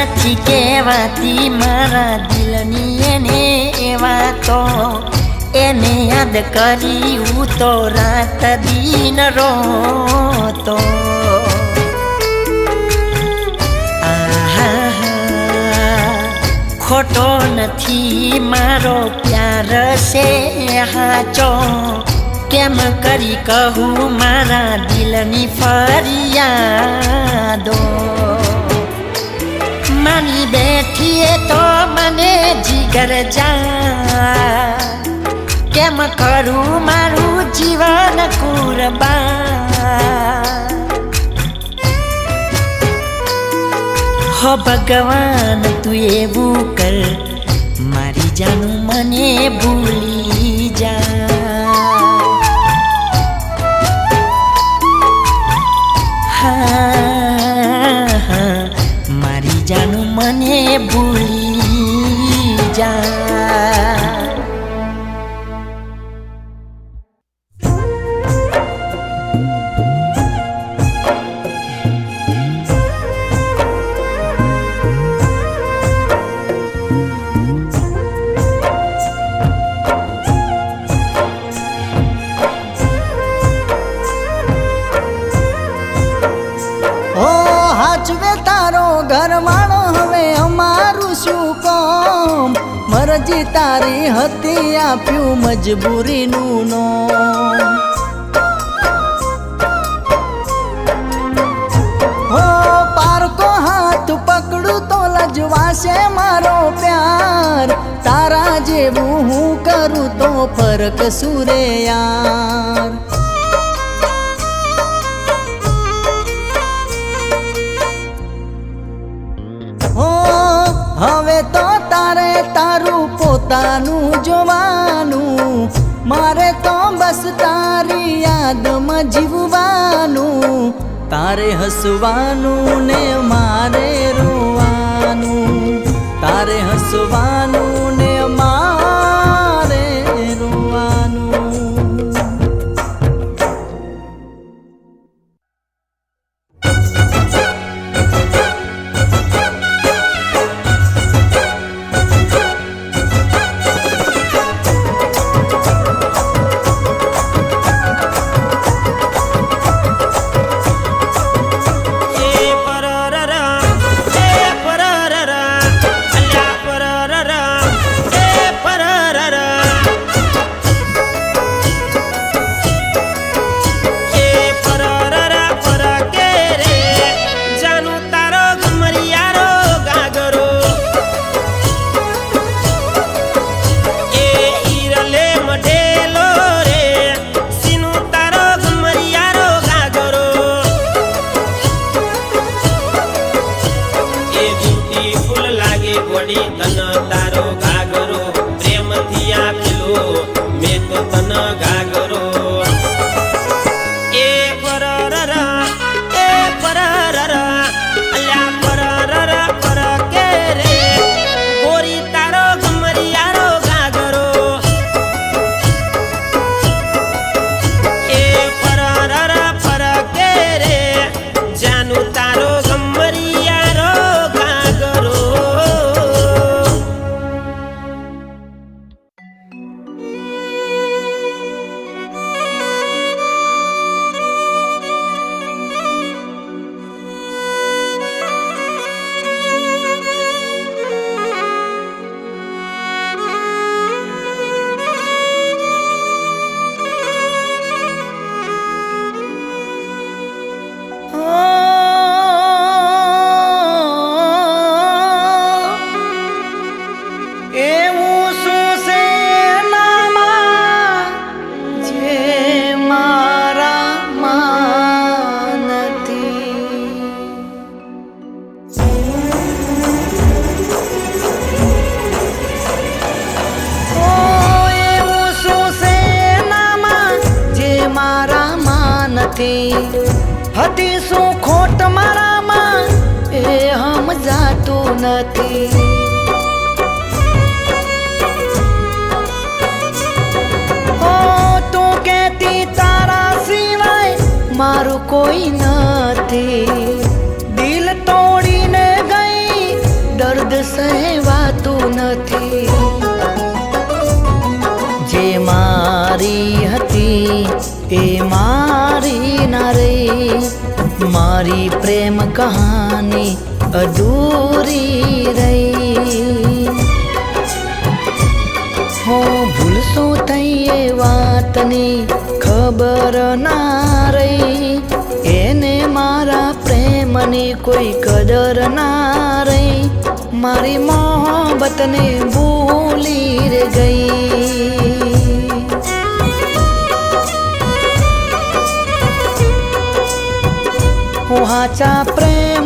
નથી કહેવાતી મારા દિલની એને એવા તો એને યાદ કરી હું તો રાત દિન રોતો ખોટો નથી મારો પ્યાર છે હાચો કેમ કરી કહું મારા દિલની ફરિયાદો માની બેઠીએ તો મને જીગર જા કેમ કરું મારું જીવન કુરબાન હો ભગવાન તું એવું કર મારી જાનું મને ભૂલી જા મારી જાનું મને ભૂલી જા ઘરવાળો હવે અમારું શું કામ મરજી તારી હતી આપ્યું મજબૂરીનું નોમ હો પારકો હાથ પકડું તો લજવાશે મારો પ્યાર તારા જેવું હું કરું તો ફરક સુરે યાર હવે તો તારે તારું પોતાનું જોવાનું મારે તો બસ તારી યાદમાં જીવવાનું તારે હસવાનું ને મારે રોવાનું તારે હસવાનું ને મારે રોવાનું હતી શું ખોટ મારામાં એ સમજાતું નથી ઓ તું કહેતી તારા સિવાય મારું કોઈ નથી દિલ તોડીને ગઈ સહેવાતું નથી. જે મારી હતી એ મારી ના રહી, મારી પ્રેમ કહાની અધૂરી રહી. હો ભૂલશો થઈ એ વાતની ખબર ના રહી, એને મારા પ્રેમની કોઈ કદર ના રહી. મારી મોહબ્બતને ભૂલી રે ગઈ. હું હાચા પ્રેમ